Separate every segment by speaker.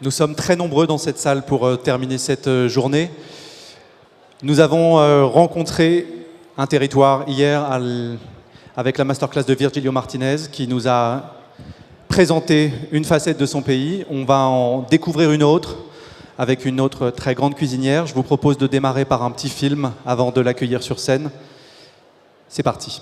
Speaker 1: Nous sommes très nombreux dans cette salle pour terminer cette journée. Nous avons rencontré un territoire hier avec la Masterclass de Virgilio Martinez qui nous a présenté une facette de son pays. On va en découvrir une autre avec une autre très grande cuisinière. Je vous propose de démarrer par un petit film avant de l'accueillir sur scène. C'est parti.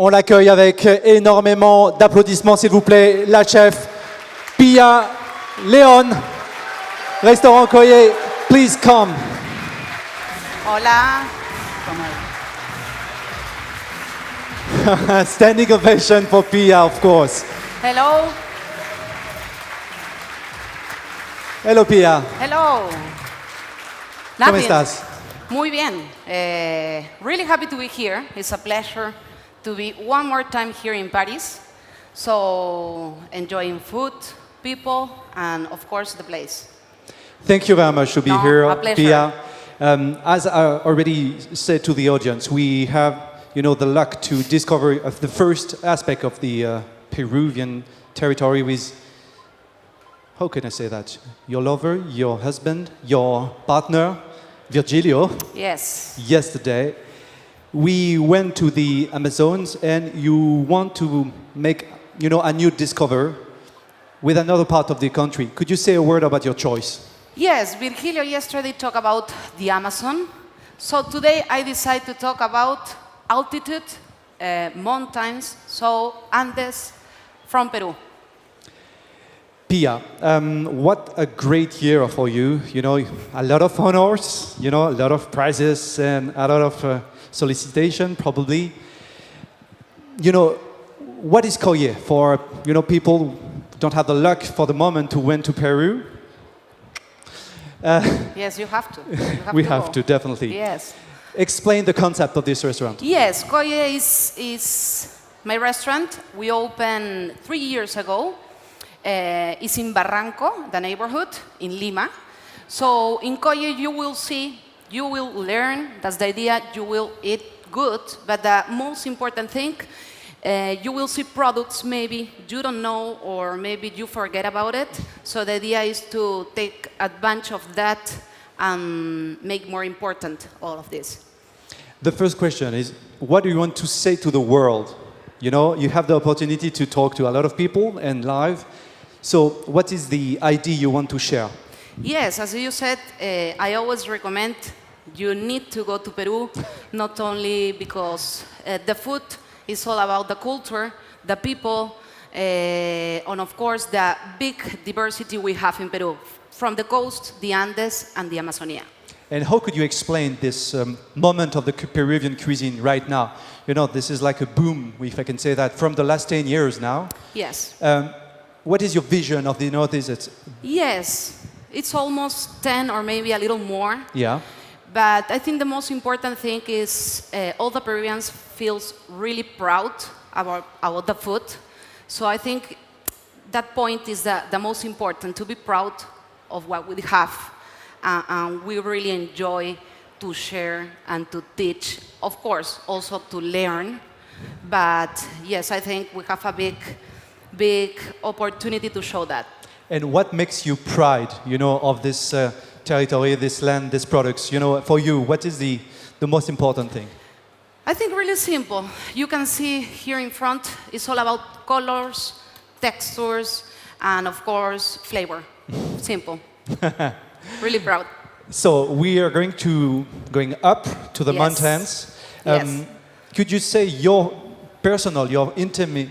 Speaker 1: On l'accueille avec énormément d'applaudissements, s'il vous plaît, la chef Pía León, restaurant Crédits, please come.
Speaker 2: Hola.
Speaker 1: Standing ovation for Pía, of course.
Speaker 2: Hello.
Speaker 1: Hello, Pía.
Speaker 2: Hello.
Speaker 1: ¿Cómo
Speaker 2: Nothing.
Speaker 1: estás?
Speaker 2: Muy bien. Really happy to be here. It's a pleasure to be one more time here in Paris. So enjoying food, people, and of course the place.
Speaker 1: Thank you very much to be here,
Speaker 2: a pleasure.
Speaker 1: Pía. As I already said to the audience, we have, the luck to discover the first aspect of the Peruvian territory with, how can I say that? Your lover, your husband, your partner, Virgilio.
Speaker 2: Yes.
Speaker 1: Yesterday, we went to the Amazons, and you want to make, a new discover with another part of the country. Could you say a word about your choice?
Speaker 2: Yes, Virgilio yesterday talked about the Amazon. So today I decided to talk about altitude, mountains, so Andes from Peru.
Speaker 1: Pía, what a great year for you. A lot of honors, a lot of prizes and a lot of solicitation probably. What is Crédits for, people who don't have the luck for the moment to went to Peru?
Speaker 2: Yes, you have to.
Speaker 1: We have to, definitely.
Speaker 2: Yes.
Speaker 1: Explain the concept of this restaurant.
Speaker 2: Yes, Crédits is my restaurant. We opened 3 years ago. It's in Barranco, the neighborhood, in Lima. So in Crédits you will see, you will learn, that's the idea, you will eat good, but the most important thing, you will see products maybe you don't know or maybe you forget about it. So the idea is to take advantage of that and make more important all of this.
Speaker 1: The first question is, what do you want to say to the world? You have the opportunity to talk to a lot of people and live. So what is the idea you want to share?
Speaker 2: Yes, as you said, I always recommend you need to go to Peru, not only because the food is all about the culture, the people, and of course the big diversity we have in Peru, from the coast, the Andes, and the Amazonia.
Speaker 1: And how could you explain this moment of the Peruvian cuisine right now? This is like a boom, if I can say that, from the last 10 years now.
Speaker 2: Yes.
Speaker 1: What is your vision of the Northeast?
Speaker 2: Yes, it's almost 10 or maybe a little more.
Speaker 1: Yeah.
Speaker 2: But I think the most important thing is all the Peruvians feel really proud about the food. So I think that point is the most important, to be proud of what we have. And we really enjoy to share and to teach, of course, also to learn. But yes, I think we have a big opportunity to show that.
Speaker 1: And what makes you pride, of this territory, this land, these products? For you, what is the most important thing?
Speaker 2: I think really simple. You can see here in front, it's all about colors, textures, and of course, flavor. Simple. Really proud.
Speaker 1: So we are going up to the
Speaker 2: Yes.
Speaker 1: mountains.
Speaker 2: Yes.
Speaker 1: Could you say your intimate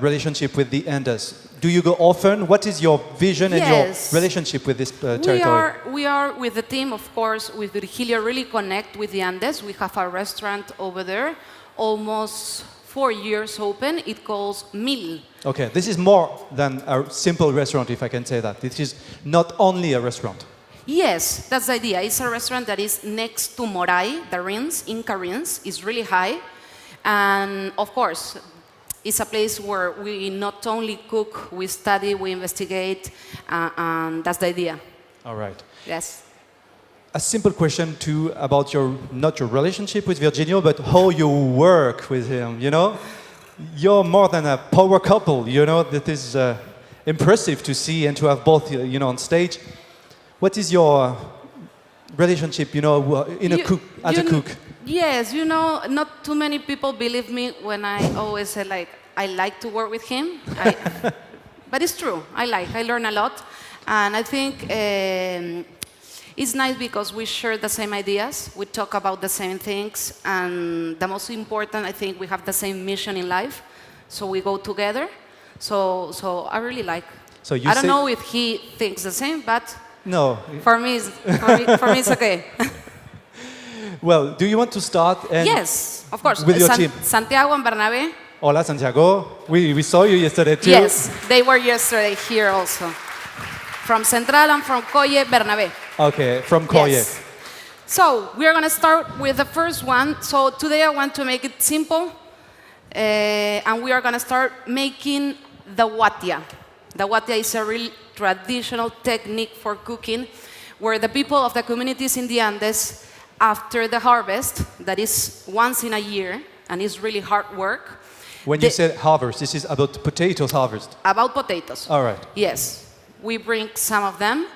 Speaker 1: relationship with the Andes? Do you go often? What is your vision and your
Speaker 2: Yes.
Speaker 1: relationship with this territory?
Speaker 2: We are with the team, of course, with Virgilio, really connect with the Andes. We have a restaurant over there, almost 4 years open. It calls Mil.
Speaker 1: Okay, this is more than a simple restaurant, if I can say that. This is not only a restaurant.
Speaker 2: Yes, that's the idea. It's a restaurant that is next to Moray, the Rins, Inca Rins. It's really high. And of course, it's a place where we not only cook, we study, we investigate, and that's the idea.
Speaker 1: All right.
Speaker 2: Yes.
Speaker 1: A simple question too about not your relationship with Virgilio, but how you work with him. You know, you're more than a power couple. You know, that is impressive to see and to have both. You know, on stage. What is your relationship? You know, as a cook.
Speaker 2: Yes, you know, not too many people believe me when I always say like I like to work with him. But it's true. I learn a lot, and I think it's nice because we share the same ideas. We talk about the same things, and the most important, I think, we have the same mission in life, so we go together. So I really like.
Speaker 1: So you
Speaker 2: I don't know if he thinks the same, but
Speaker 1: no.
Speaker 2: for me, it's okay.
Speaker 1: Well, do you want to start?
Speaker 2: Yes, of course.
Speaker 1: With your team.
Speaker 2: Santiago and Bernabé.
Speaker 1: Hola, Santiago. We saw you yesterday too.
Speaker 2: Yes, they were yesterday here also. From Central and from Colle, Bernabé.
Speaker 1: Okay, from Colle.
Speaker 2: Yes. So we are going to start with the first one. So today I want to make it simple. And we are going to start making the watia. The watia is a real traditional technique for cooking where the people of the communities in the Andes, after the harvest, that is once in a year, and it's really hard work.
Speaker 1: When you said harvest, this is about potatoes harvest.
Speaker 2: About potatoes.
Speaker 1: All right.
Speaker 2: Yes, we bring some of them.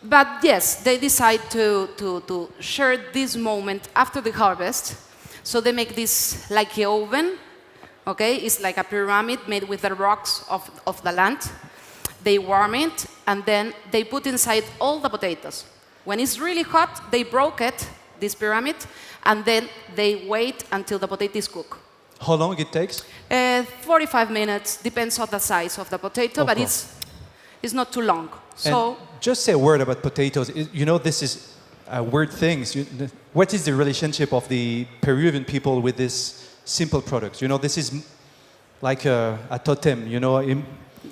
Speaker 2: But yes, they decide to share this moment after the harvest. So they make this like an oven, okay? It's like a pyramid made with the rocks of the land. They warm it, and then they put inside all the potatoes. When it's really hot, they broke it, this pyramid, and then they wait until the potatoes cook.
Speaker 1: How long it takes?
Speaker 2: 45 minutes, depends on the size of the potato, but it's not too long. So
Speaker 1: and just say a word about potatoes. You know, this is a weird thing. What is the relationship of the Peruvian people with this simple product? You know, this is like a totem, you know,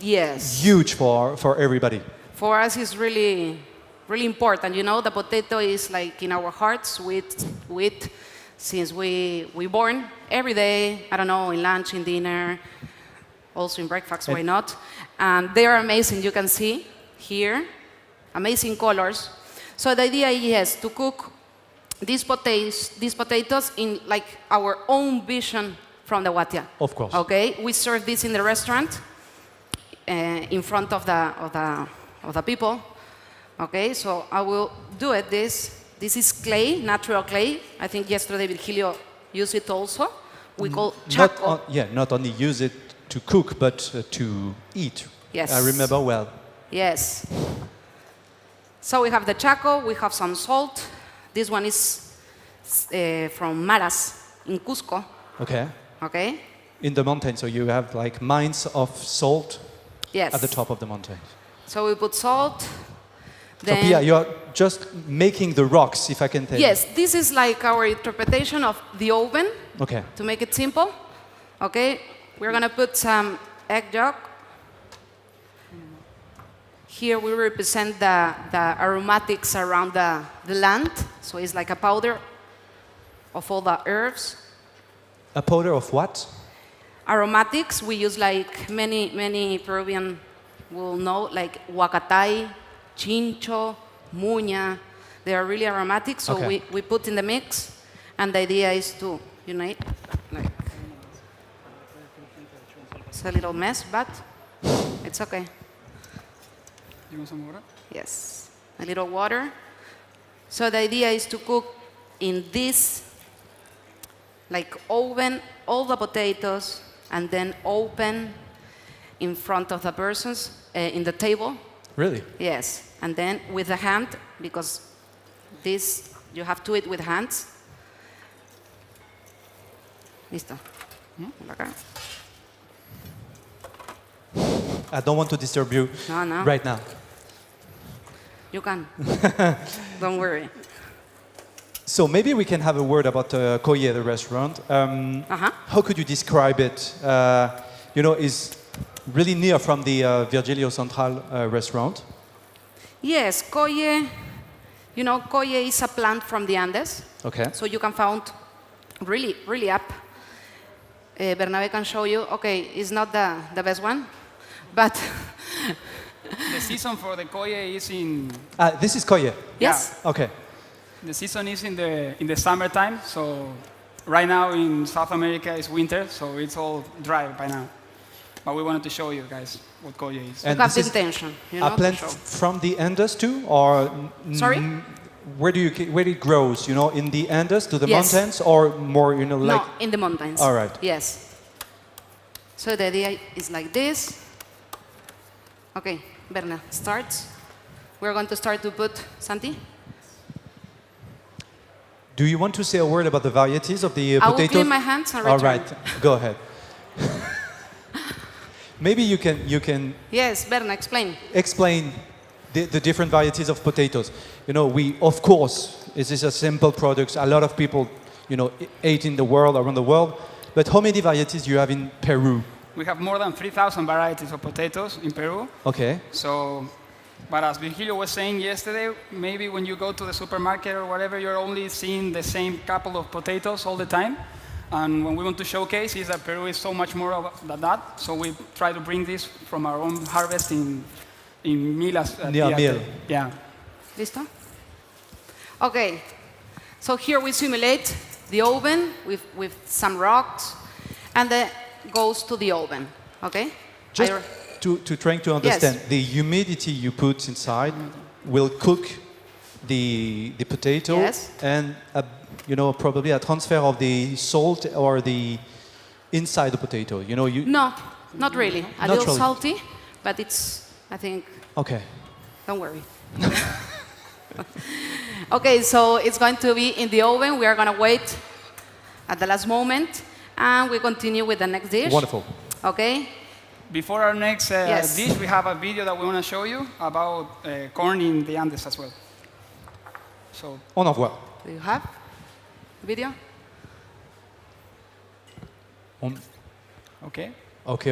Speaker 2: yes,
Speaker 1: huge for everybody.
Speaker 2: For us, it's really important. You know, the potato is like in our hearts with since we born every day. I don't know, in lunch, in dinner, also in breakfast. Why not? And they are amazing. You can see here, amazing colors. So the idea is to cook these potatoes in like our own vision from the watia.
Speaker 1: Of course.
Speaker 2: Okay, we serve this in the restaurant in front of the people. Okay, so I will do it. This is clay, natural clay. I think yesterday Virgilio used it also. We call chaco.
Speaker 1: Not only use it to cook, but to eat.
Speaker 2: Yes.
Speaker 1: I remember well.
Speaker 2: Yes. So we have the chaco, we have some salt. This one is from Maras in Cusco.
Speaker 1: Okay.
Speaker 2: Okay.
Speaker 1: In the mountain, so you have like mines of salt.
Speaker 2: Yes.
Speaker 1: At the top of the mountain.
Speaker 2: So we put salt.
Speaker 1: So Pia, you're just making the rocks, if I can tell.
Speaker 2: Yes, this is like our interpretation of the oven.
Speaker 1: Okay.
Speaker 2: To make it simple. Okay, we're gonna put some egg yolk. Here we represent the aromatics around the land. So it's like a powder of all the herbs.
Speaker 1: A powder of what?
Speaker 2: Aromatics, we use like many Peruvian will know, like huacatay, chincho, muña. They are really aromatic, so we put in the mix, and the idea is to unite. Like, it's a little mess, but it's okay.
Speaker 3: You want some water?
Speaker 2: Yes, a little water. So the idea is to cook in this like oven all the potatoes and then open in front of the persons in the table.
Speaker 1: Really?
Speaker 2: Yes, and then with the hand, because this, you have to eat with hands. Listo. Por acá.
Speaker 1: I don't want to disturb you
Speaker 2: No, no.
Speaker 1: right now.
Speaker 2: You can. Don't worry.
Speaker 1: So maybe we can have a word about Koye, the restaurant. How could you describe it? Is really near from the Virgilio Central restaurant.
Speaker 2: Yes, Koye, Koye is a plant from the Andes.
Speaker 1: Okay.
Speaker 2: So you can find really, really up. Bernabe can show you. Okay, it's not the best one, but
Speaker 3: The season for the Koye is in...
Speaker 1: This is Koye.
Speaker 2: yes.
Speaker 1: Okay.
Speaker 3: The season is in the summertime, so right now in South America it's winter, so it's all dry by now. But we wanted to show you guys what Koye is.
Speaker 1: And
Speaker 2: You have
Speaker 1: this
Speaker 2: the
Speaker 1: is
Speaker 2: intention,
Speaker 1: a
Speaker 2: to
Speaker 1: plant
Speaker 2: show.
Speaker 1: from the Andes too, or
Speaker 2: Sorry?
Speaker 1: Where it grows? In the Andes, to the
Speaker 2: Yes.
Speaker 1: mountains, or more, like.
Speaker 2: No, in the mountains.
Speaker 1: All right.
Speaker 2: Yes. So the idea is like this. Okay, Berna, starts. We're going to start to put Santi.
Speaker 1: Do you want to say a word about the varieties of the
Speaker 2: I will
Speaker 1: potatoes?
Speaker 2: clean my hands and
Speaker 1: All
Speaker 2: return.
Speaker 1: right, go ahead. Maybe you can
Speaker 2: Yes, Berna, explain.
Speaker 1: explain the different varieties of potatoes. We, of course, this is a simple product. A lot of people, ate in the world, around the world. But how many varieties do you have in Peru?
Speaker 3: We have more than 3,000 varieties of potatoes in Peru.
Speaker 1: Okay.
Speaker 3: So, but as Virgilio was saying yesterday, maybe when you go to the supermarket or whatever, you're only seeing the same couple of potatoes all the time. And when we want to showcase is that Peru is so much more than that. So we try to bring this from our own harvest in Milas.
Speaker 1: Near Mil.
Speaker 3: Yeah.
Speaker 2: Listo? Okay. So here we simulate the oven with some rocks, and then goes to the oven. Okay?
Speaker 1: Just to trying to understand,
Speaker 2: Yes.
Speaker 1: the humidity you put inside will cook the potato,
Speaker 2: Yes.
Speaker 1: and probably a transfer of the salt or the inside the potato.
Speaker 2: No, not really. A
Speaker 1: Not
Speaker 2: little
Speaker 1: really.
Speaker 2: salty, but it's, I think,
Speaker 1: Okay.
Speaker 2: don't worry. Okay, so it's going to be in the oven. We are going to wait at the last moment, and we continue with the next dish.
Speaker 1: Wonderful.
Speaker 2: Okay?
Speaker 3: Before our next
Speaker 2: Yes.
Speaker 3: dish, we have a video that we want to show you about corn in the Andes as well. So,
Speaker 1: On envoie.
Speaker 2: Do you have video?
Speaker 3: okay,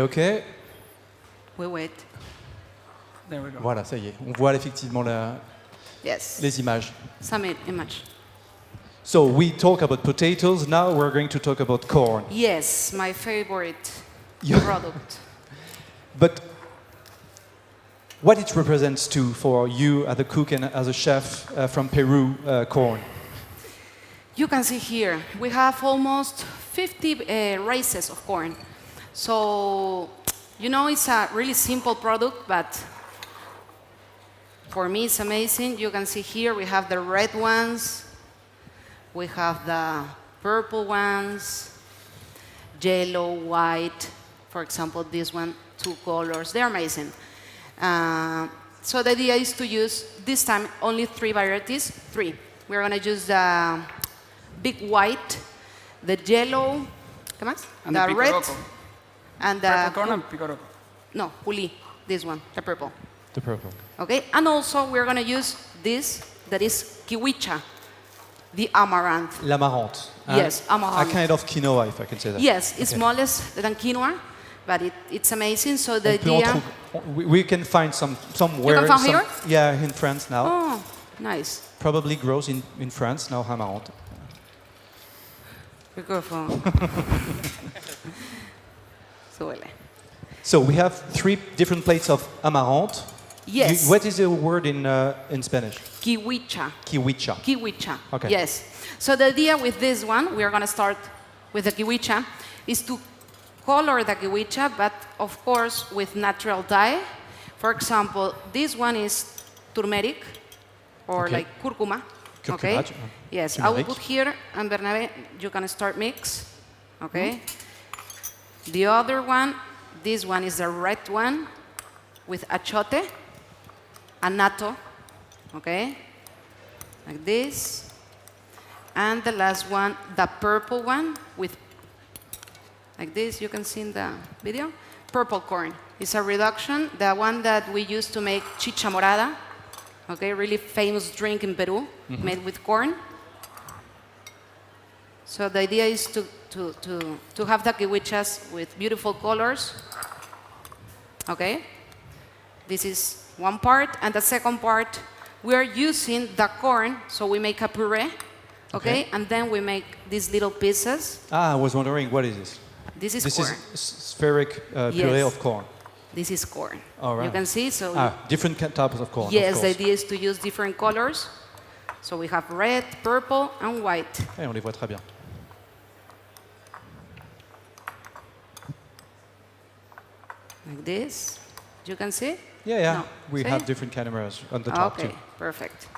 Speaker 1: Ok.
Speaker 2: We wait.
Speaker 3: there we go.
Speaker 1: Voilà, ça y est. On voit effectivement
Speaker 2: Yes.
Speaker 1: les images.
Speaker 2: Some image.
Speaker 1: So we talk about potatoes. Now we're going to talk about corn.
Speaker 2: Yes, my favorite
Speaker 1: Yeah.
Speaker 2: product.
Speaker 1: But what it represents too for you as a cook and as a chef from Peru, corn.
Speaker 2: You can see here, we have almost 50 races of corn. So, it's a really simple product, but for me it's amazing. You can see here we have the red ones, we have the purple ones, yellow, white. For example, this one, 2 colors. They're amazing. So the idea is to use, this time, only 3 varieties. 3. We're going to use the big white, the yellow, ¿qué más?
Speaker 3: And
Speaker 2: the
Speaker 3: the
Speaker 2: red,
Speaker 3: picoroco.
Speaker 2: and
Speaker 3: Purple
Speaker 2: the...
Speaker 3: corn and picoroco.
Speaker 2: No, puli, this one, the purple.
Speaker 1: The purple.
Speaker 2: Okay, and also we're going to use this, that is kiwicha, the amaranth.
Speaker 1: L'amaranth.
Speaker 2: Yes, amaranth.
Speaker 1: A kind of quinoa, if I can say that.
Speaker 2: Yes, it's
Speaker 1: Okay.
Speaker 2: smallest than quinoa, but it's amazing. So the
Speaker 1: On peut en
Speaker 2: idea...
Speaker 1: we can find somewhere.
Speaker 2: You can find here?
Speaker 1: Yeah, in France now.
Speaker 2: Oh, nice.
Speaker 1: Probably grows in France now, amaranth.
Speaker 2: Microphone. Súbele.
Speaker 1: So we have 3 different plates of amaranth.
Speaker 2: Yes.
Speaker 1: What is the word in Spanish?
Speaker 2: Kiwicha.
Speaker 1: Kiwicha.
Speaker 2: Kiwicha.
Speaker 1: Okay.
Speaker 2: Yes. So the idea with this one, we are going to start with the kiwicha, is to color the kiwicha, but of course with natural dye. For example, this one is turmeric, or
Speaker 1: Okay.
Speaker 2: like curcuma.
Speaker 1: Curcuma,
Speaker 2: Okay. Yes, I will
Speaker 1: turmeric.
Speaker 2: put here, and Bernabe, you can start mix. Okay. The other one, this one is the red one with achote. annatto, okay, like this. And the last one, the purple one with, like this, you can see in the video, purple corn. It's a reduction, the one that we use to make chicha morada, okay, really famous drink in Peru, made with corn. So the idea is to have the kiwichas with beautiful colors, okay? This is one part, and the second part, we are using the corn, so we make a puree, okay? And then we make these little pieces.
Speaker 1: Ah, I was wondering, what is this?
Speaker 2: This is
Speaker 1: This
Speaker 2: corn.
Speaker 1: is spheric puree
Speaker 2: Yes.
Speaker 1: of corn.
Speaker 2: This is corn.
Speaker 1: All right.
Speaker 2: You can see, so
Speaker 1: Different types of corn.
Speaker 2: yes,
Speaker 1: of
Speaker 2: the
Speaker 1: course.
Speaker 2: idea is to use different colors. So we have red, purple, and white.
Speaker 1: Et on les voit très bien.
Speaker 2: Like this. You can see?
Speaker 1: Yeah.
Speaker 2: No.
Speaker 1: We
Speaker 2: See?
Speaker 1: have different cameras on the top
Speaker 2: Okay,
Speaker 1: too.
Speaker 2: perfect.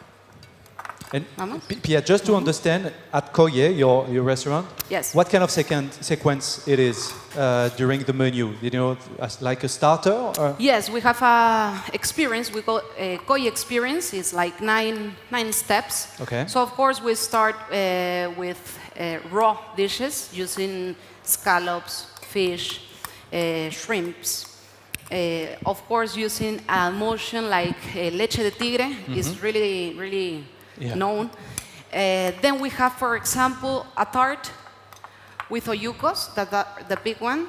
Speaker 1: And
Speaker 2: Vamos?
Speaker 1: Pia, just to understand, at Koye, your restaurant,
Speaker 2: Yes.
Speaker 1: what kind of sequence it is during the menu? You know, as like a starter? Or?
Speaker 2: Yes, we have a experience. We call koi experience. It's like nine steps.
Speaker 1: Okay.
Speaker 2: So of course we start with raw dishes using scallops, fish, shrimps. Of course, using a emulsion like leche de tigre is really known. Then we have, for example, a tart with oyucos, the big one.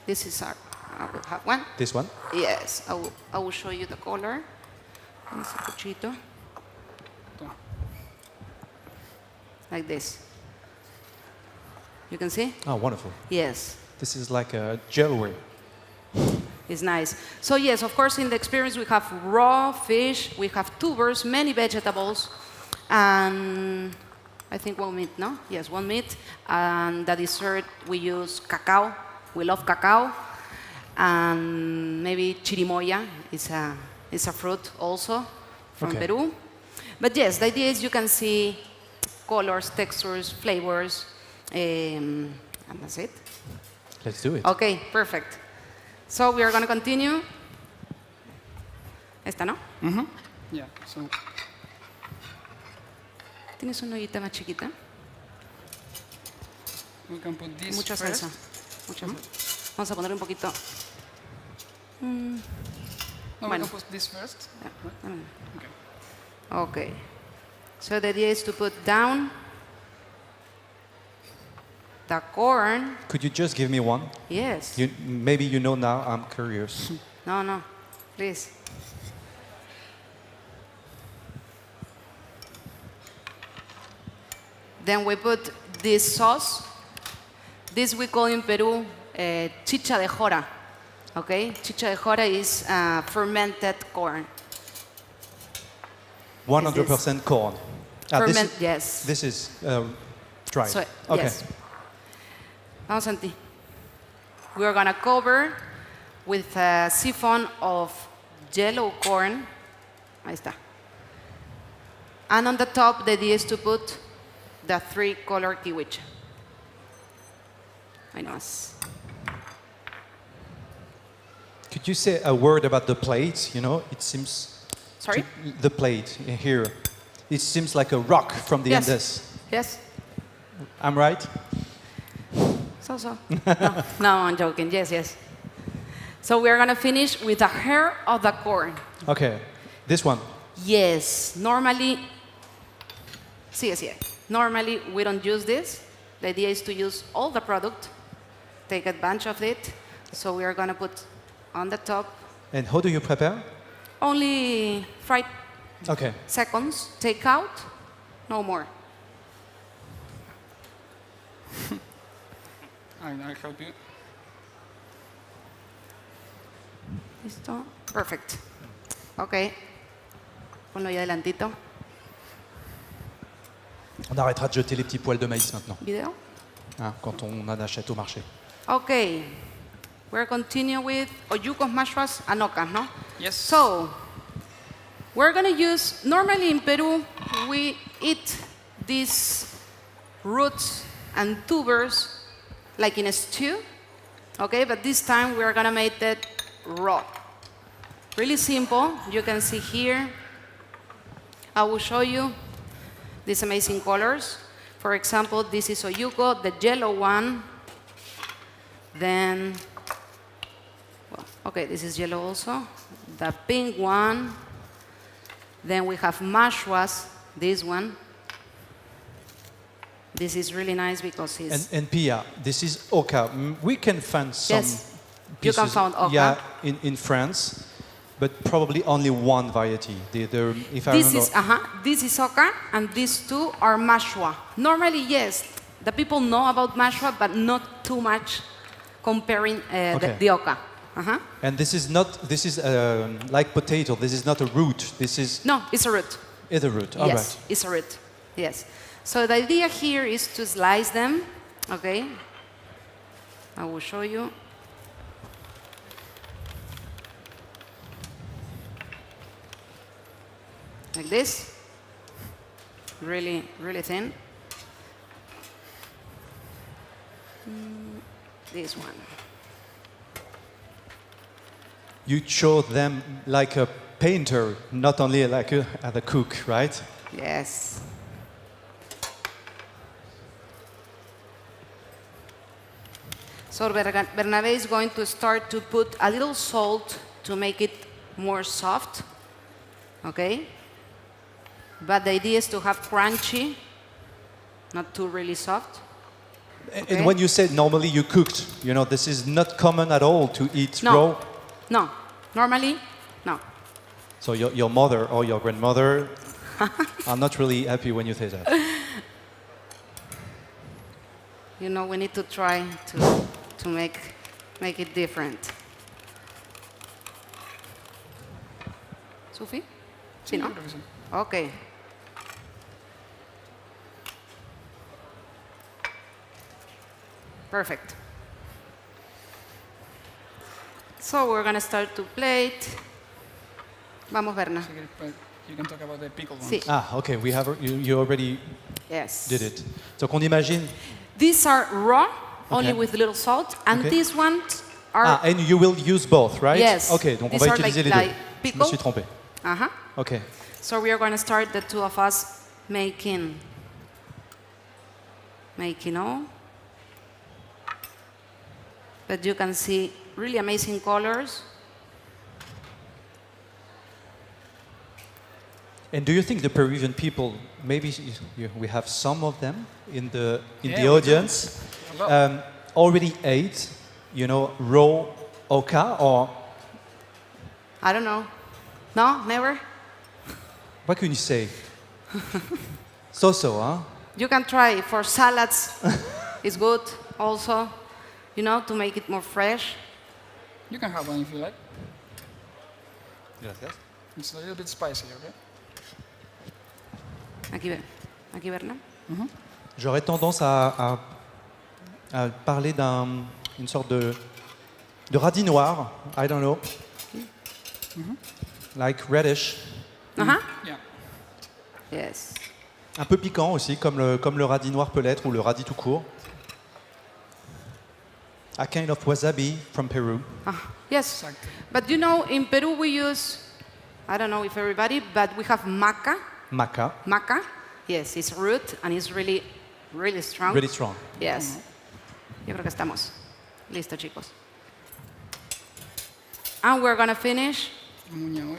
Speaker 2: This is I will have one.
Speaker 1: This one?
Speaker 2: Yes, I will show you the color. Un sanguchito. Like this. You can see?
Speaker 1: Oh, wonderful.
Speaker 2: Yes.
Speaker 1: This is like a jewelry.
Speaker 2: It's nice. So yes, of course, in the experience we have raw fish, we have tubers, many vegetables, and I think one meat, no? Yes, one meat. And the dessert, we use cacao. We love cacao. And maybe chirimoya is a fruit also from
Speaker 1: Okay.
Speaker 2: Peru. But yes, the idea is you can see colors, textures, flavors, and that's it.
Speaker 1: Let's do it.
Speaker 2: Okay, perfect. So we are going to continue. Esta, ¿no?
Speaker 3: Yeah. So
Speaker 2: ¿Tienes una ollita más chiquita?
Speaker 3: we can put this
Speaker 2: Mucha
Speaker 3: first.
Speaker 2: salsa. Mucha salsa. Vamos a ponerle un poquito.
Speaker 3: No, we
Speaker 2: Bueno.
Speaker 3: can put this first.
Speaker 2: Dame.
Speaker 3: Okay.
Speaker 2: Okay. So the idea is to put down the corn.
Speaker 1: Could you just give me one?
Speaker 2: Yes.
Speaker 1: Maybe you know now, I'm curious.
Speaker 2: No, please. Then we put this sauce. This we call in Peru chicha de jora. Okay? Chicha de jora is fermented corn.
Speaker 1: 100% corn.
Speaker 2: Yes.
Speaker 1: This is dried.
Speaker 2: So,
Speaker 1: Okay.
Speaker 2: yes. Vamos, Santi. We are going to cover with a siphon of yellow corn. Ahí está. And on the top, the idea is to put the 3-color kiwicha. Ahí nomás.
Speaker 1: Could you say a word about the plate? You know, it seems...
Speaker 2: Sorry?
Speaker 1: The plate here. It seems like a rock from the
Speaker 2: Yes.
Speaker 1: Andes.
Speaker 2: Yes?
Speaker 1: I'm right?
Speaker 2: So. No, I'm joking. Yes. So we are going to finish with the hair of the corn.
Speaker 1: Okay. This one.
Speaker 2: Yes, normally, sí. Normally we don't use this. The idea is to use all the product, take advantage of it. So we are going to put on the top
Speaker 1: And how do you prepare?
Speaker 2: only 5
Speaker 1: Okay.
Speaker 2: seconds, take out, no more.
Speaker 3: I'll help you.
Speaker 2: Listo, perfect. Okay, ponlo ahí adelantito.
Speaker 1: On arrêtera de jeter les petits poils de maïs maintenant,
Speaker 2: Video.
Speaker 1: hein, quand on en achète au marché.
Speaker 2: Okay, we're continuing with oyucos, mashras, and ocas, no?
Speaker 3: Yes.
Speaker 2: So, we're going to use, normally in Peru, we eat these roots and tubers like in a stew, okay? But this time we are going to make it raw, Really simple. You can see here. I will show you these amazing colors. For example, this is Oyuko, the yellow one. Then, well, okay, this is yellow also. The pink one. Then we have Mashwas, this one. This is really nice because it's...
Speaker 1: And Pia, this is Oka. We can find some
Speaker 2: Yes, you
Speaker 1: pieces,
Speaker 2: can find Oka.
Speaker 1: yeah, in France, but probably only one variety. If I
Speaker 2: This
Speaker 1: remember.
Speaker 2: this is Oka, and these two are Mashwa. Normally, yes, the people know about Mashwa, but not too much comparing
Speaker 1: Okay.
Speaker 2: the Oka.
Speaker 1: And this is like potato. This is not a root. This is
Speaker 2: No, it's a root.
Speaker 1: it's a root. All
Speaker 2: Yes,
Speaker 1: right.
Speaker 2: it's a root. Yes. So the idea here is to slice them. Okay. I will show you. Like this. Really, really thin. This one.
Speaker 1: You show them like a painter, not only like a cook, right?
Speaker 2: Yes. So Bernabé is going to start to put a little salt to make it more soft. Okay? But the idea is to have crunchy, not too really soft. Okay.
Speaker 1: And when you said normally you cooked, this is not common at all to eat
Speaker 2: No.
Speaker 1: raw.
Speaker 2: No. Normally, no.
Speaker 1: So your mother or your grandmother are not really happy when you say that.
Speaker 2: We need to try to make it different. Sufi? Sí, ¿no?
Speaker 3: Creo que sí.
Speaker 2: Okay. Perfect. So we're going to start to plate. Vamos, Berna.
Speaker 3: So you can talk about the pickled ones.
Speaker 2: Sí.
Speaker 1: Okay, you already
Speaker 2: Yes.
Speaker 1: did it. So qu'on imagine.
Speaker 2: These are raw, only
Speaker 1: Okay.
Speaker 2: with little salt, and
Speaker 1: Okay.
Speaker 2: these ones are...
Speaker 1: And you will use both, right?
Speaker 2: Yes.
Speaker 1: Okay, donc on
Speaker 2: These
Speaker 1: va
Speaker 2: are
Speaker 1: utiliser
Speaker 2: like
Speaker 1: les deux. Je me
Speaker 2: pickle.
Speaker 1: suis trompé.
Speaker 2: Uh-huh.
Speaker 1: Okay.
Speaker 2: So we are going to start, the two of us, making all. But you can see really amazing colors.
Speaker 1: And do you think the Peruvian people, maybe we have some of them in the
Speaker 3: Yeah,
Speaker 1: the
Speaker 3: we
Speaker 1: audience,
Speaker 3: do. A lot.
Speaker 1: already ate, raw oca, or
Speaker 2: I don't know. No, never?
Speaker 1: what can you say? So, huh?
Speaker 2: You can try for salads. It's good also, to make it more fresh.
Speaker 3: You can have one if you like.
Speaker 1: Gracias.
Speaker 3: It's a little bit spicy, okay?
Speaker 2: Aquí, Berna.
Speaker 1: J'aurais tendance à parler une sorte de radis noir, I don't know, like reddish,
Speaker 2: Uh-huh.
Speaker 3: Yeah.
Speaker 2: Yes.
Speaker 1: un peu piquant aussi, comme le radis noir peut l'être, ou le radis tout court. A kind of wasabi from Peru.
Speaker 2: Yes.
Speaker 3: Exactly.
Speaker 2: But in Peru we use, I don't know if everybody, but we have maca.
Speaker 1: Maca,
Speaker 2: Maca, yes, it's root and it's really, really strong.
Speaker 1: really strong.
Speaker 2: Yes. Yo creo que estamos. Listo, chicos. And we're going to finish
Speaker 3: Muña, oy.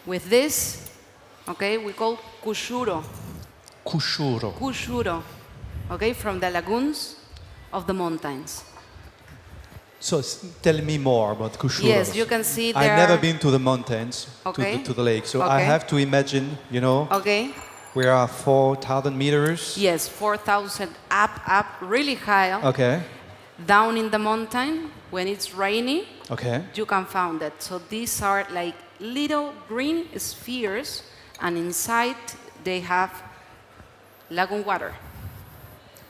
Speaker 2: with this, okay, we call cushuro.
Speaker 1: Cushuro.
Speaker 2: Cushuro, okay, from the lagoons of the mountains.
Speaker 1: So tell me more about Cushuro.
Speaker 2: Yes, you can see
Speaker 1: I've
Speaker 2: there
Speaker 1: never
Speaker 2: are-
Speaker 1: been to the mountains,
Speaker 2: Okay.
Speaker 1: to the lake, so I
Speaker 2: Okay.
Speaker 1: have to imagine,
Speaker 2: Okay,
Speaker 1: we are 4,000 meters.
Speaker 2: yes, 4,000 up, really high.
Speaker 1: Okay,
Speaker 2: Down in the mountain, when it's rainy,
Speaker 1: okay.
Speaker 2: you can find that. So these are like little green spheres, and inside they have lagoon water.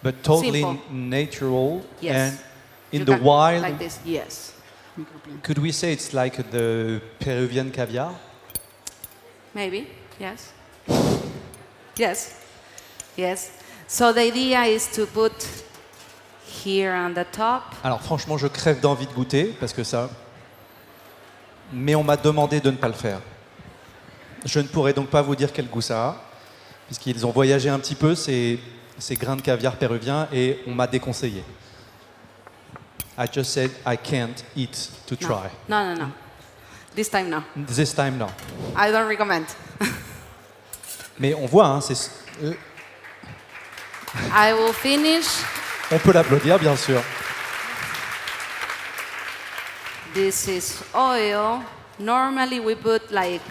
Speaker 1: But totally
Speaker 2: Simple.
Speaker 1: natural.
Speaker 2: Yes.
Speaker 1: And in
Speaker 2: You
Speaker 1: the
Speaker 2: can-
Speaker 1: wild,
Speaker 2: Like this, yes.
Speaker 3: Microplane.
Speaker 1: could we say it's like the Peruvian caviar?
Speaker 2: Maybe, yes. Yes, yes. So the idea is to put here on the top.
Speaker 1: Alors franchement, je crève d'envie de goûter parce que ça mais on m'a demandé de ne pas le faire. Je ne pourrais donc pas vous dire quel goût ça a, puisqu'ils ont voyagé un petit peu, ces grains de caviar péruviens, et on m'a déconseillé. I just said I can't eat to try.
Speaker 2: No. This time, no.
Speaker 1: This time, no.
Speaker 2: I don't recommend.
Speaker 1: Mais on voit, hein,
Speaker 2: I will finish.
Speaker 1: on peut l'applaudir, bien sûr.
Speaker 2: This is oil. Normally we put like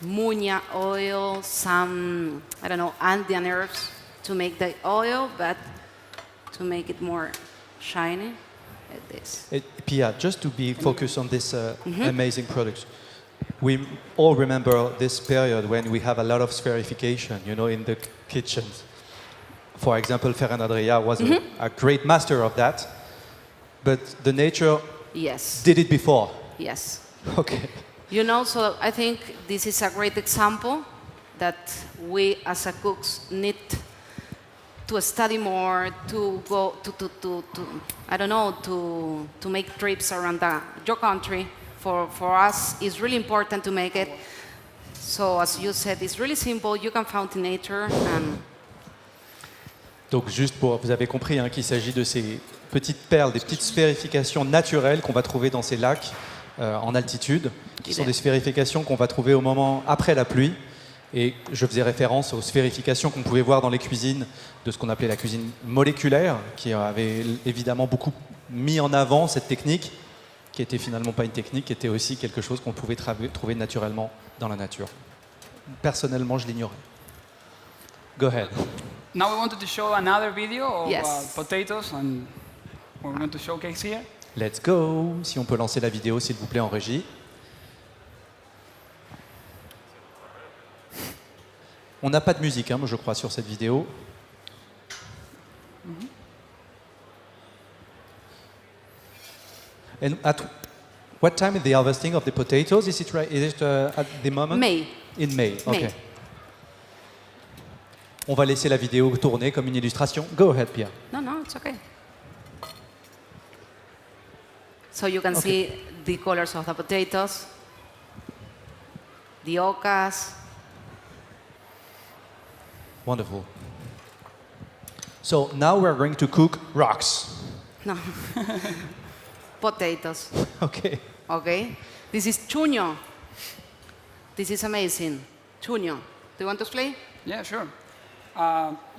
Speaker 2: muña oil, some, I don't know, Andean herbs to make the oil, but to make it more shiny, like this.
Speaker 1: Pia, just to be focused on this amazing product, we all remember this period when we have a lot of spherification, in the kitchens. For example, Ferran Adrià was a great master of that, but the nature
Speaker 2: Yes.
Speaker 1: did it before.
Speaker 2: Yes.
Speaker 1: Okay.
Speaker 2: So I think this is a great example that we as a cooks need to study more, to go to I don't know, to make trips around your country. For us, it's really important to make it. So as you said, it's really simple. You can find in nature.
Speaker 1: Donc juste vous avez compris qu'il s'agit de ces petites perles, des petites sphérifications naturelles qu'on va trouver dans ces lacs en altitude, qui sont des sphérifications qu'on va trouver au moment après la pluie. Et je faisais référence aux sphérifications qu'on pouvait voir dans les cuisines de ce qu'on appelait la cuisine moléculaire, qui avait évidemment beaucoup mis en avant cette technique, qui était finalement pas une technique, qui était aussi quelque chose qu'on pouvait trouver naturellement dans la nature. Personnellement, je l'ignorais. Go ahead.
Speaker 3: Now we wanted to show another video of
Speaker 2: Yes.
Speaker 3: potatoes, and we're going to showcase here.
Speaker 1: Let's go. Si on peut lancer la vidéo, s'il vous plaît, en régie. On n'a pas de musique, moi, je crois, sur cette vidéo. And what time is the harvesting of the potatoes? Is it right? Is it at the moment?
Speaker 2: May.
Speaker 1: In May. Okay.
Speaker 2: May.
Speaker 1: On va laisser la vidéo tourner comme une illustration. Go ahead, Pia.
Speaker 2: No, it's okay. So you can see the colors of the potatoes, the ocas.
Speaker 1: Wonderful. So now we're going to cook rocks.
Speaker 2: No. Potatoes.
Speaker 1: Okay.
Speaker 2: Okay. This is chuño. This is amazing. Chuño. Do you want to explain?
Speaker 3: Yeah, sure.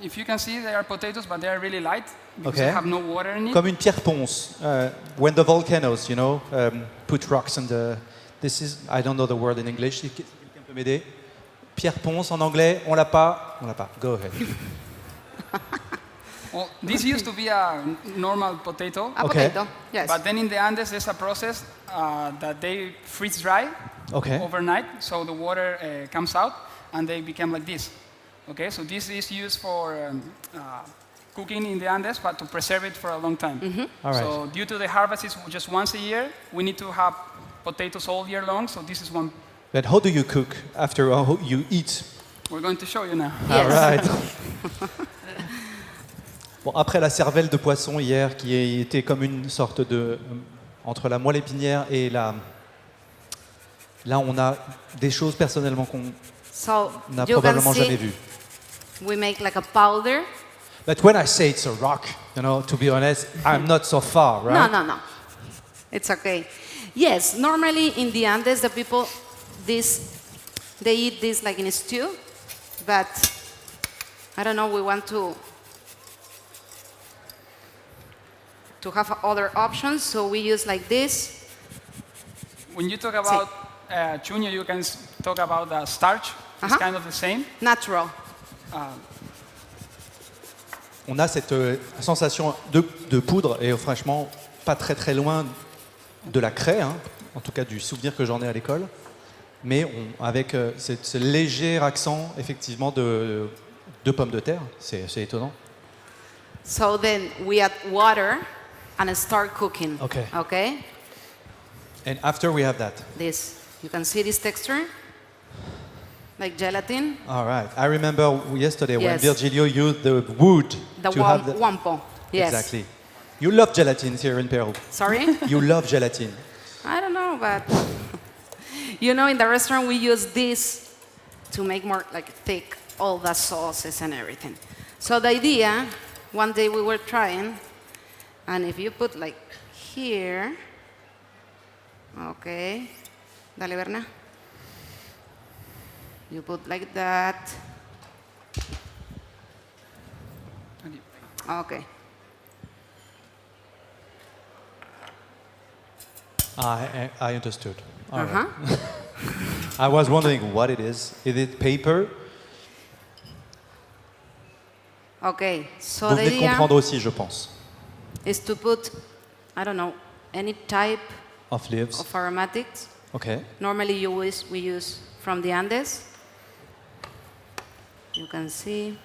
Speaker 3: If you can see, they are potatoes, but they are really light because
Speaker 1: Okay.
Speaker 3: they have no water in it.
Speaker 1: Comme une pierre ponce. When the volcanoes, put rocks on the... This is... I don't know the word in English. Quelqu'un peut m'aider? Pierre ponce en anglais, on l'a pas. Go ahead.
Speaker 3: Well, this used to be a normal potato,
Speaker 2: A
Speaker 1: Okay.
Speaker 2: potato. Yes.
Speaker 3: but then in the Andes there's a process that they freeze dry
Speaker 1: Okay.
Speaker 3: overnight, so the water comes out and they become like this. Okay, so this is used for cooking in the Andes, but to preserve it for a long time.
Speaker 1: All right.
Speaker 3: So due to the harvest is just once a year, we need to have potatoes all year long. So this is one.
Speaker 1: But how do you cook after you eat?
Speaker 3: We're going to show you now.
Speaker 1: All right. Bon, après la cervelle de poisson hier, qui était comme une sorte de... entre la moelle épinière et la... Là, on a des choses personnellement qu'on
Speaker 2: So
Speaker 1: n'a
Speaker 2: you can
Speaker 1: probablement jamais
Speaker 2: see
Speaker 1: vues.
Speaker 2: we make like a powder.
Speaker 1: But when I say it's a rock, to be honest, I'm not so far, right?
Speaker 2: No. It's okay. Yes, normally in the Andes, the people, they eat this like in a stew, but I don't know, we want to have other options, so we use like this.
Speaker 3: When you talk about chuño, you can talk about starch. It's kind of the same.
Speaker 2: Natural.
Speaker 1: On a cette sensation de poudre et franchement pas très très loin de la craie, en tout cas du souvenir que j'en ai à l'école, mais avec ce léger accent effectivement de pommes de terre, c'est étonnant.
Speaker 2: So then we add water and start cooking.
Speaker 1: Okay.
Speaker 2: Okay?
Speaker 1: And after we have that.
Speaker 2: This. You can see this texture? Like gelatin.
Speaker 1: All right. I remember yesterday when
Speaker 2: Yes.
Speaker 1: Virgilio used the wood
Speaker 2: The
Speaker 1: to have the...
Speaker 2: wampo. Yes.
Speaker 1: Exactly. You love gelatin here in Peru.
Speaker 2: Sorry?
Speaker 1: You love gelatin.
Speaker 2: I don't know, but You know, in the restaurant we use this to make more like thick all the sauces and everything. So the idea, one day we were trying, and if you put like here, okay, dale Berna. You put like that. Okay.
Speaker 1: I understood. All right. I was wondering what it is. Is it paper?
Speaker 2: Okay, so
Speaker 1: Vous
Speaker 2: the
Speaker 1: venez de
Speaker 2: idea
Speaker 1: comprendre aussi, je pense.
Speaker 2: is to put, I don't know, any type
Speaker 1: Of leaves.
Speaker 2: of aromatics.
Speaker 1: Okay.
Speaker 2: Normally we use from the Andes. You can see.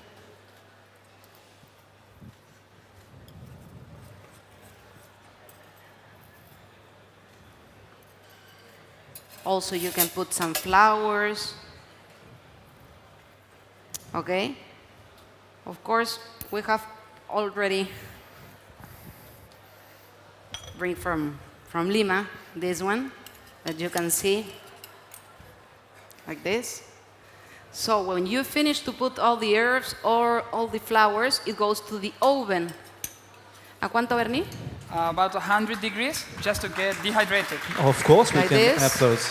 Speaker 2: Also, you can put some flowers. Okay. Of course, we have already bring from Lima this one that you can see like this. So when you finish to put all the herbs or all the flowers, it goes to the oven. ¿A cuánto, Bernie?
Speaker 3: About 100 degrees, just to get dehydrated.
Speaker 1: Of course, we
Speaker 2: Like
Speaker 1: can
Speaker 2: this.
Speaker 1: have those.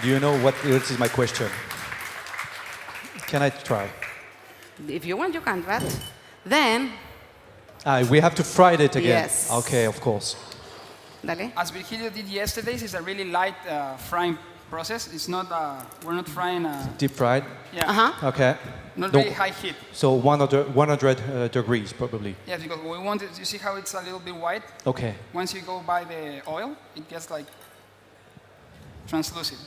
Speaker 1: Do you know what else is my question? Can I try?
Speaker 2: If you want, you can, but then,
Speaker 1: We have to fry it again.
Speaker 2: Yes.
Speaker 1: Okay, of course.
Speaker 2: dale.
Speaker 3: As Virgilio did yesterday, it's a really light frying process. It's not, we're not frying,
Speaker 1: Deep fried.
Speaker 3: yeah,
Speaker 2: Uh-huh.
Speaker 1: Okay.
Speaker 3: not
Speaker 1: Donc,
Speaker 3: very high heat.
Speaker 1: So 100 degrees probably.
Speaker 3: Yes, because we want it, you see how it's a little bit white?
Speaker 1: Okay.
Speaker 3: Once you go by the oil, it gets like translucent.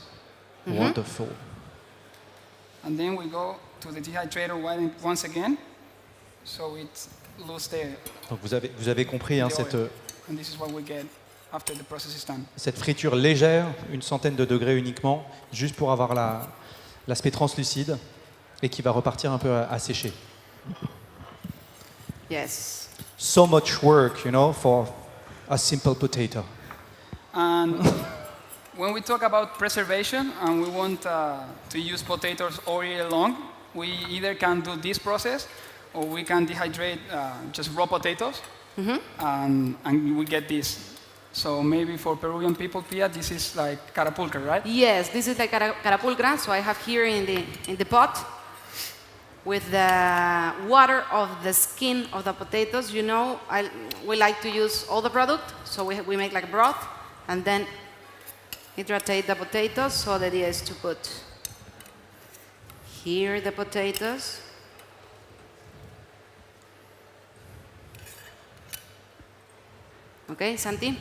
Speaker 1: Wonderful.
Speaker 3: And then we go to the dehydrator once again, so it loses the
Speaker 1: Donc vous avez compris hein,
Speaker 3: the
Speaker 1: cette,
Speaker 3: oil. And this is what we get after the process is done.
Speaker 1: cette friture légère, une centaine de degrés uniquement, juste pour avoir l'aspect translucide et qui va repartir un peu à sécher.
Speaker 2: Yes.
Speaker 1: So much work, you know, for a simple potato.
Speaker 3: And when we talk about preservation and we want to use potatoes all year long, we either can do this process or we can dehydrate just raw potatoes, and we get this. So maybe for Peruvian people, Pia, this is like carapulcra, right?
Speaker 2: Yes, this is like carapulcra. So I have here in the pot with the water of the skin of the potatoes. You know, we like to use all the product, so we make like broth and then hydrate the potatoes. So the idea is to put here the potatoes. Okay, Santi?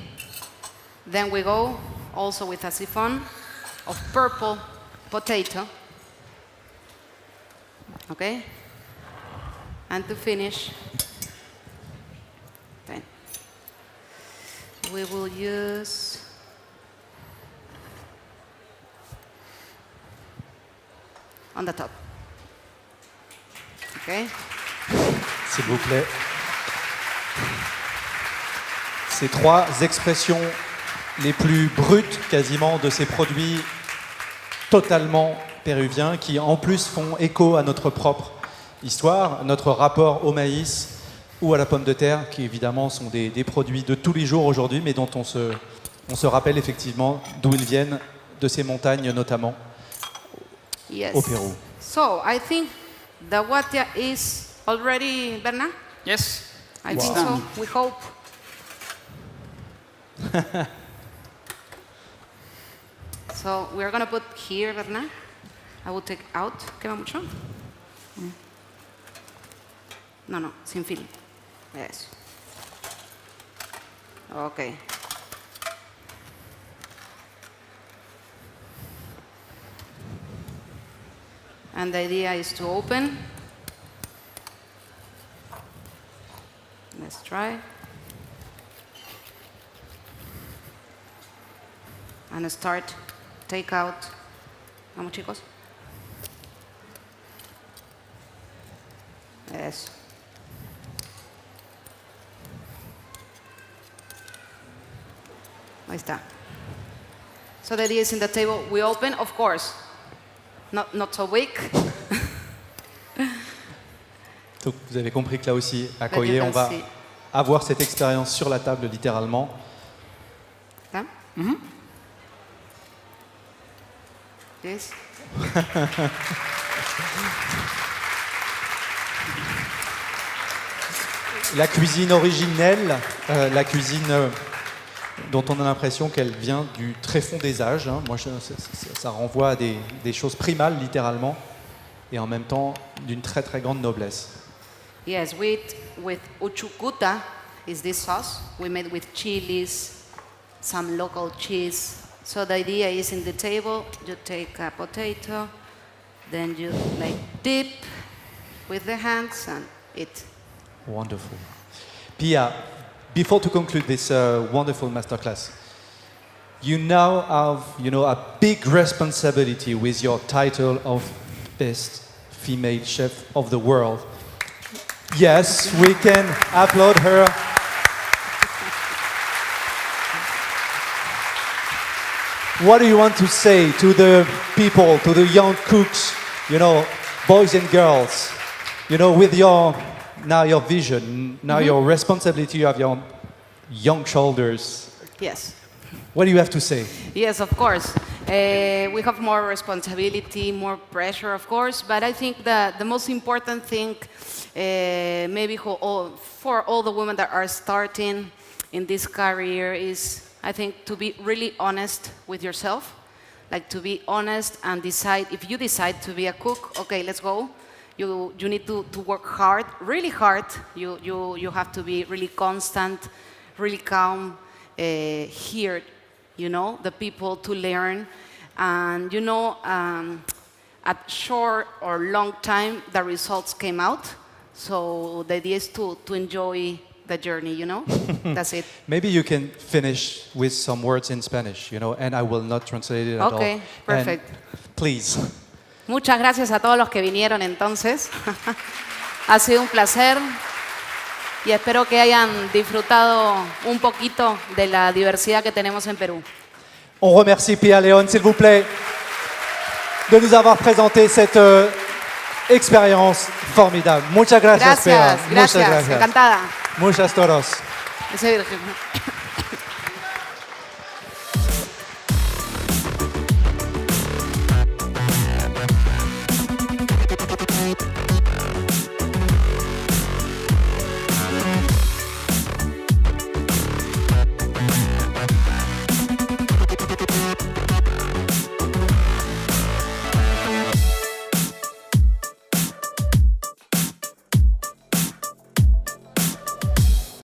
Speaker 2: Then we go also with a siphon of purple potato. Okay? And to finish, then we will use on the top. Okay?
Speaker 1: S'il vous plaît. Ces trois expressions les plus brutes quasiment de ces produits totalement péruviens qui en plus font écho à notre propre histoire, notre rapport au maïs ou à la pomme de terre qui évidemment sont des produits de tous les jours aujourd'hui mais dont on se rappelle effectivement d'où ils viennent, de ces montagnes notamment
Speaker 2: Yes.
Speaker 1: au Pérou.
Speaker 2: So I think the guatia is already, Berna?
Speaker 3: Yes.
Speaker 2: I think so. We hope. So we're gonna put here, Berna. I will take out. ¿Quema mucho? No, sin fil. Yes. Okay. And the idea is to open. Let's try. And start, take out. Vamos, chicos. Eso. Ahí está. So the idea is in the table we open, of course, not so big.
Speaker 1: Donc vous avez compris que là aussi, à
Speaker 2: But you
Speaker 1: Coyer,
Speaker 2: can
Speaker 1: on va
Speaker 2: see.
Speaker 1: avoir cette expérience sur la table littéralement.
Speaker 2: Huh? Yes.
Speaker 1: La cuisine originelle, la cuisine dont on a l'impression qu'elle vient du très fond des âges. Hein. Moi, ça renvoie à des choses primales, littéralement, et en même temps d'une très très grande noblesse.
Speaker 2: Yes, with uchucuta is this sauce we made with chilies, some local cheese. So the idea is in the table, you take a potato, then you like dip with the hands and eat.
Speaker 1: Wonderful. Pia, before to conclude this wonderful masterclass, you now have, a big responsibility with your title of best female chef of the world. Yes, we can applaud her. What do you want to say to the people, to the young cooks, boys and girls, with your vision, now your responsibility, you have your young shoulders.
Speaker 2: Yes.
Speaker 1: What do you have to say?
Speaker 2: Yes, of course. We have more responsibility, more pressure, of course, but I think that the most important thing, maybe for all the women that are starting in this career is, I think, to be really honest with yourself, like to be honest and decide, if you decide to be a cook, okay, let's go. You need to work hard, really hard. You have to be really constant, really calm, hear, the people to learn. And, at short or long time, the results came out. So the idea is to enjoy the journey, That's it.
Speaker 1: Maybe you can finish with some words in Spanish, and I will not translate it at all.
Speaker 2: Okay, perfect.
Speaker 1: And please.
Speaker 2: Muchas gracias a todos los que vinieron entonces. Ha sido un placer y espero que hayan disfrutado un poquito de la diversidad que tenemos en Perú.
Speaker 1: On remercie Pía León, s'il vous plaît, de nous avoir présenté cette expérience formidable. Muchas gracias, Pía.
Speaker 2: Gracias,
Speaker 1: Muchas gracias.
Speaker 2: encantada.
Speaker 1: Muchas todos.
Speaker 2: Ese virgen.